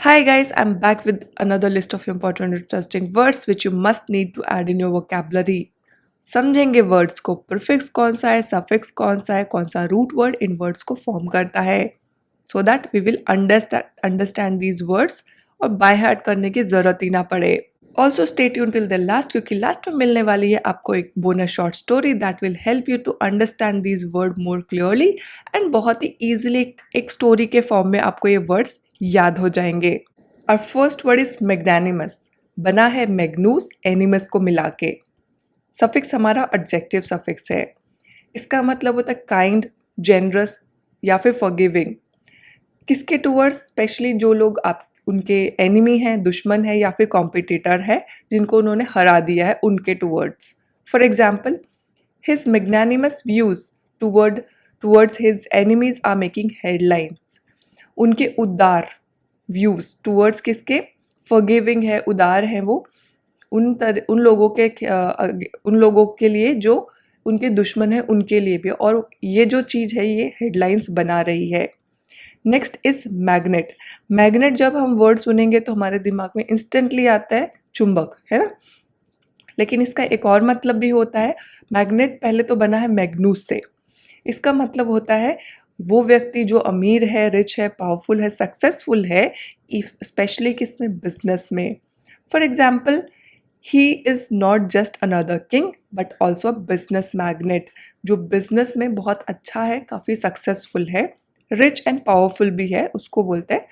Hi guys, I'm back with another list of important and interesting words which you must need to add in your vocabulary. समझेंगे words को, prefix कौन सा है, suffix कौन सा root word इन words को फॉर्म करता है, so that we will understand these words और बाय हार्ट करने की जरूरत ही ना पड़े. Also stay tune till the last, क्योंकि लास्ट में मिलने वाली है आपको एक bonus short story that will help you to understand these word more clearly and बहुत ही ईजिली एक स्टोरी के फॉर्म में आपको ये वर्ड्स याद हो जाएंगे. Our first word is magnanimous. बना है मैग्नूस एनिमस को मिला के. सफिक्स हमारा एडजेक्टिव सफिक्स है. इसका मतलब होता है काइंड, जेनरस या फिर फॉरगिविंग. किसके टूवर्ड्स? स्पेशली जो लोग आप उनके एनिमी हैं, दुश्मन है या फिर कॉम्पिटिटर है, जिनको उन्होंने हरा दिया है, उनके towards. For example, his magnanimous views towards his enemies are making headlines. उनके उदार व्यूज टूवर्ड्स किसके? फॉरगिविंग है, उदार है वो उन लोगों के लिए जो उनके दुश्मन है, उनके लिए भी. और ये जो चीज़ है ये हेडलाइंस बना रही है. Next is magnet. मैग्नेट जब हम वर्ड सुनेंगे तो हमारे दिमाग में इंस्टेंटली आता है चुंबक, है ना. लेकिन इसका एक और मतलब भी होता है. मैग्नेट पहले तो बना है मैग्नूस से. इसका मतलब होता है वो व्यक्ति जो अमीर है, रिच है, पावरफुल है, सक्सेसफुल है, स्पेशली किसमें? बिजनेस में. For example, he is not just another king but also a business magnet. जो बिजनेस में बहुत अच्छा है, काफ़ी सक्सेसफुल है, रिच एंड पावरफुल भी है, उसको बोलते हैं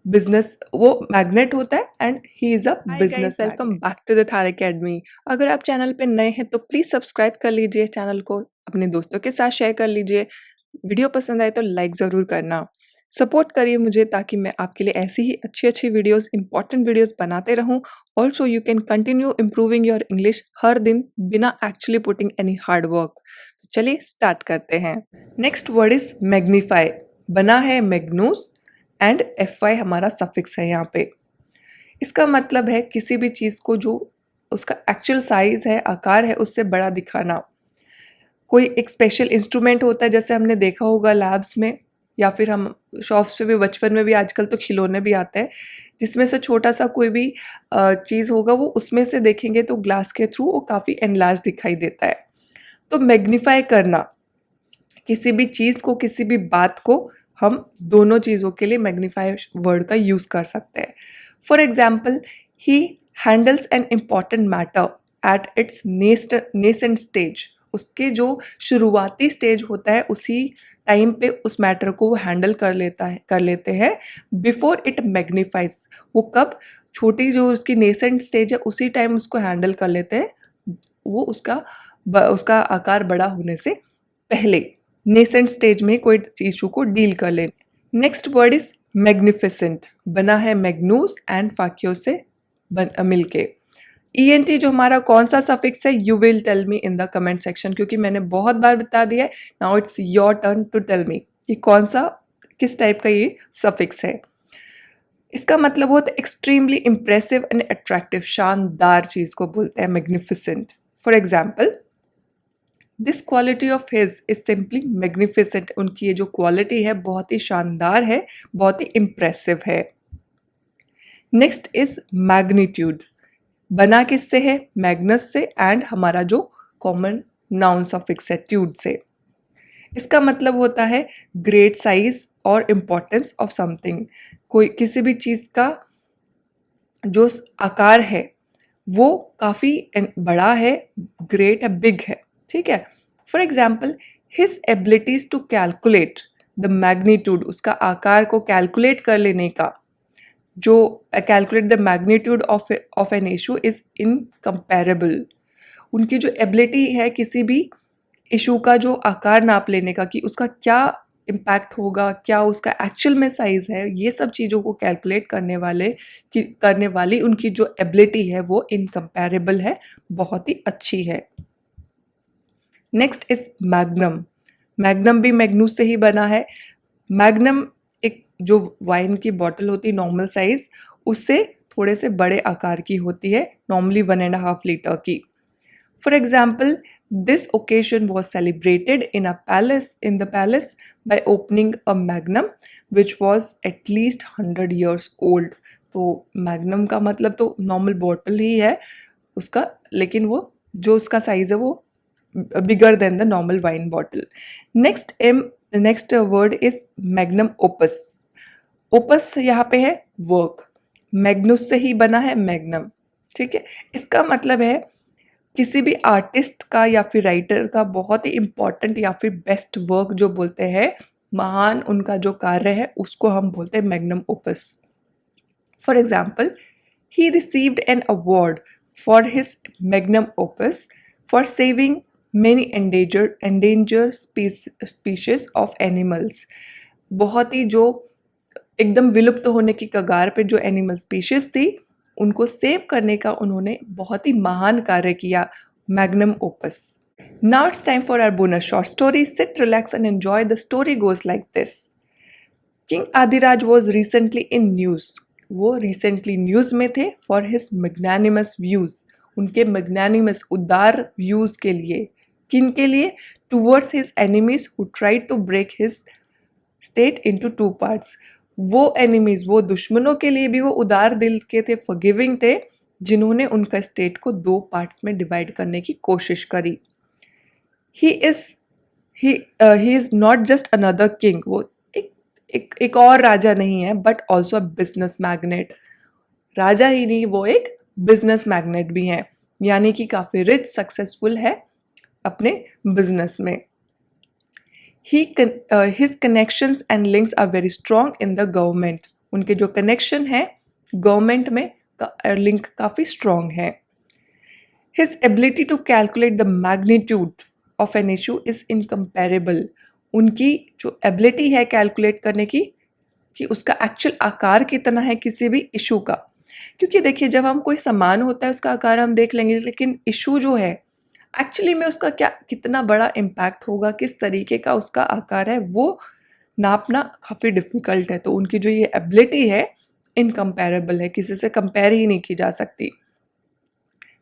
बिजनेस. वो मैग्नेट होता है and he is a business. Welcome back to the Thar academy. अगर आप चैनल पे नए हैं तो प्लीज़ सब्सक्राइब कर लीजिए चैनल को, अपने दोस्तों के साथ शेयर कर लीजिए. वीडियो पसंद आए तो लाइक ज़रूर करना. सपोर्ट करिए मुझे ताकि मैं आपके लिए ऐसी ही अच्छी वीडियोस, इंपॉर्टेंट वीडियोस बनाते रहूं. Also you can continue improving your English हर दिन बिना actually putting any hard work. चलिए स्टार्ट करते हैं. Next word is magnify. बना है मैग्नूस एंड FY हमारा सफिक्स है यहाँ पे. इसका मतलब है किसी भी चीज़ को जो उसका एक्चुअल साइज है, आकार है, उससे बड़ा दिखाना. कोई एक स्पेशल इंस्ट्रूमेंट होता है, जैसे हमने देखा होगा लैब्स में या फिर हम शॉप्स पे भी, बचपन में भी, आजकल तो खिलौने भी आते हैं जिसमें से छोटा सा कोई भी चीज़ होगा, वो उसमें से देखेंगे तो ग्लास के थ्रू वो काफ़ी एनलार्ज दिखाई देता है. तो मैग्नीफाई करना, किसी भी चीज़ को, किसी भी बात को हम दोनों चीज़ों के लिए मैग्नीफाई वर्ड का यूज़ कर सकते हैं. For example, he handles an important matter at its nascent stage. उसके जो शुरुआती स्टेज होता है उसी टाइम पे उस मैटर को वो हैंडल कर लेते हैं बिफोर इट मैग्नीफाइज. वो कब? छोटी जो उसकी नेसेंट स्टेज है उसी टाइम उसको हैंडल कर लेते हैं, वो उसका आकार बड़ा होने से पहले नेसेंट स्टेज में कोई इशू को डील कर ले. Next word is magnificent. बना है मैग्नूस एंड फाक्यो से मिलके. ENT जो हमारा कौन सा सफिक्स है, you will tell me in the comment section, क्योंकि मैंने बहुत बार बता दिया है. Now it's your turn to tell me कि कौन सा, किस टाइप का ये सफिक्स है. इसका मतलब होता है एक्सट्रीमली इम्प्रेसिव एंड अट्रैक्टिव. शानदार चीज़ को बोलते हैं magnificent. For example, this quality of his is simply magnificent. उनकी ये जो क्वालिटी है बहुत ही शानदार है, बहुत ही इम्प्रेसिव है. Next is magnitude. बना किससे है? मैग्नस से एंड हमारा जो कॉमन नाउन सफिक्स है ट्यूड से. इसका मतलब होता है ग्रेट साइज और इम्पोर्टेंस ऑफ समथिंग. कोई किसी भी चीज़ का जो आकार है वो काफ़ी बड़ा है, ग्रेट है, बिग है, ठीक है. For example, his abilities to calculate the magnitude. उसका आकार को कैलकुलेट कर लेने का, जो calculate the magnitude of an issue is incomparable. उनकी जो एबिलिटी है किसी भी इशू का जो आकार नाप लेने का, कि उसका क्या इम्पैक्ट होगा, क्या उसका एक्चुअल में साइज है, ये सब चीज़ों को कैलकुलेट करने वाली उनकी जो एबिलिटी है वो इनकम्पेरेबल है, बहुत ही अच्छी है. Next is magnum. मैग्नम भी मैग्नूस से ही बना है. मैग्नम एक जो वाइन की बॉटल होती है नॉर्मल साइज, उससे थोड़े से बड़े आकार की होती है, नॉर्मली 1.5 लीटर की. For example, this occasion was celebrated in the palace by opening a magnum which was at least 100 years old. तो मैग्नम का मतलब तो नॉर्मल बॉटल ही है उसका, लेकिन वो जो उसका साइज है वो bigger than the normal wine bottle. Next word is magnum opus. Opus यहाँ पे है वर्क, मैग्नुस से ही बना है मैग्नम. ठीक है, इसका मतलब है किसी भी आर्टिस्ट का या फिर राइटर का बहुत ही इम्पोर्टेंट या फिर बेस्ट वर्क जो बोलते हैं, महान उनका जो कार्य है, उसको हम बोलते हैं magnum opus. For example, he received an award for his magnum opus for saving many endangered species of animals. बहुत ही जो एकदम विलुप्त होने की कगार पे जो एनिमल स्पीशीज थी, उनको सेव करने का उन्होंने बहुत ही महान कार्य किया, magnum opus. Now it's time for our bonus short story. Sit, relax and enjoy. The story goes like this. King Adiraj was recently in news. वो रिसेंटली न्यूज़ में थे फॉर हिज मैग्नानिमस व्यूज़. उनके magnanimous उदार views के लिए. किन के लिए? Towards his enemies who tried to break his state into 2 parts. वो एनिमीज, वो दुश्मनों के लिए भी वो उदार दिल के थे, फॉरगिविंग थे, जिन्होंने उनका स्टेट को 2 पार्ट्स में डिवाइड करने की कोशिश करी. He is not just another king. वो एक और राजा नहीं है, बट ऑल्सो बिजनेस मैग्नेट. राजा ही नहीं, वो एक बिजनेस मैग्नेट भी है, यानी कि काफी रिच, सक्सेसफुल है अपने बिजनेस में. His connections and links are very strong in the government. उनके जो कनेक्शन है गवर्नमेंट में, लिंक काफी स्ट्रॉन्ग है. His ability to calculate the magnitude of an issue is incomparable. उनकी जो एबिलिटी है कैलकुलेट करने की, कि उसका एक्चुअल आकार कितना है किसी भी इशू का. क्योंकि देखिए, जब हम कोई सामान होता है उसका आकार हम देख लेंगे, लेकिन इशू जो है एक्चुअली में उसका क्या कितना बड़ा इम्पैक्ट होगा, किस तरीके का उसका आकार है, वो नापना काफ़ी डिफ़िकल्ट है. तो उनकी जो ये एबिलिटी है इनकम्पेरेबल है, किसी से कंपेयर ही नहीं की जा सकती.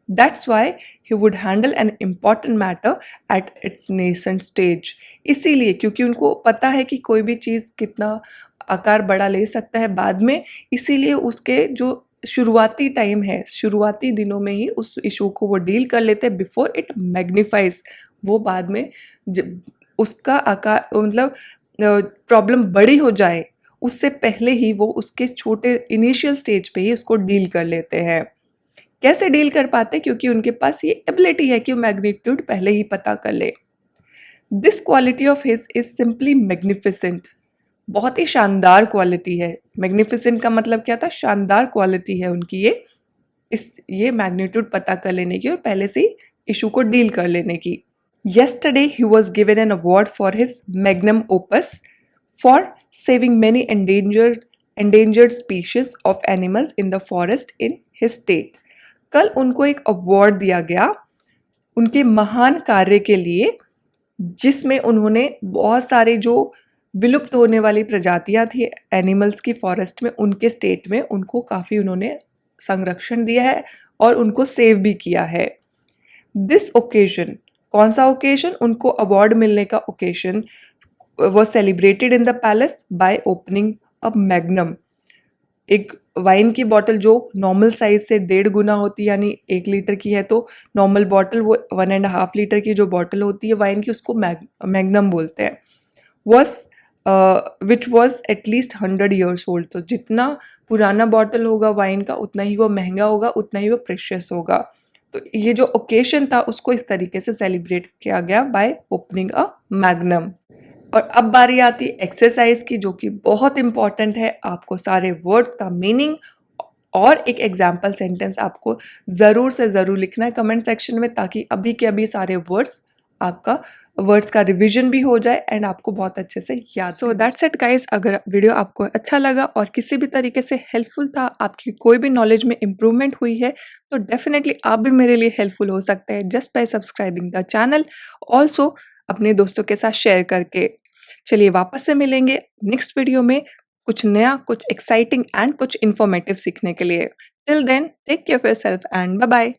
That's why he would handle an important matter at its nascent stage. इसीलिए, क्योंकि उनको पता है कि कोई भी चीज़ कितना आकार बड़ा ले सकता है बाद में, इसीलिए उसके जो शुरुआती टाइम है, शुरुआती दिनों में ही उस इशू को वो डील कर लेते हैं बिफोर इट मैग्नीफाइज. वो बाद में जब उसका आकार मतलब प्रॉब्लम बड़ी हो जाए, उससे पहले ही वो उसके छोटे इनिशियल स्टेज पे ही उसको डील कर लेते हैं. कैसे डील कर पाते? क्योंकि उनके पास ये एबिलिटी है कि वो मैग्नीट्यूड पहले ही पता कर ले. This quality of his is simply magnificent. बहुत ही शानदार क्वालिटी है. मैग्निफिसेंट का मतलब क्या था? शानदार क्वालिटी है उनकी ये मैग्नीट्यूड पता कर लेने की और पहले से ही इशू को डील कर लेने की. Yesterday he was given an award for his magnum opus for saving many endangered species of animals in the forest in his state. कल उनको एक अवार्ड दिया गया उनके महान कार्य के लिए, जिसमें उन्होंने बहुत सारे जो विलुप्त होने वाली प्रजातियां थी एनिमल्स की फॉरेस्ट में, उनके स्टेट में उनको काफ़ी उन्होंने संरक्षण दिया है और उनको सेव भी किया है. दिस ओकेजन, कौन सा ओकेजन? उनको अवार्ड मिलने का occasion was celebrated in the palace by opening a magnum. एक वाइन की बॉटल जो नॉर्मल साइज से 1.5 गुना होती है, यानी 1 लीटर की है तो नॉर्मल बॉटल वो 1.5 लीटर की जो बॉटल होती है वाइन की, उसको मैग्नम बोलते हैं. Which was at least 100 years old. तो जितना पुराना बॉटल होगा वाइन का, उतना ही वो महंगा होगा, उतना ही वो प्रेशियस होगा. तो ये जो ओकेशन था उसको इस तरीके से सेलिब्रेट किया गया बाय ओपनिंग अ मैग्नम. और अब बारी आती एक्सरसाइज की, जो कि बहुत इंपॉर्टेंट है. आपको सारे वर्ड्स का मीनिंग और एक एग्जाम्पल सेंटेंस आपको ज़रूर से ज़रूर लिखना है कमेंट सेक्शन में, ताकि अभी के अभी सारे वर्ड्स का रिवीजन भी हो जाए एंड आपको बहुत अच्छे से याद. So that's it guys. अगर वीडियो आपको अच्छा लगा और किसी भी तरीके से हेल्पफुल था, आपकी कोई भी नॉलेज में इम्प्रूवमेंट हुई है, तो डेफिनेटली आप भी मेरे लिए हेल्पफुल हो सकते हैं just by subscribing the channel, also अपने दोस्तों के साथ शेयर करके. चलिए वापस से मिलेंगे नेक्स्ट वीडियो में कुछ नया, कुछ एक्साइटिंग एंड कुछ इन्फॉर्मेटिव सीखने के लिए. Till then take care of yourself and bye bye.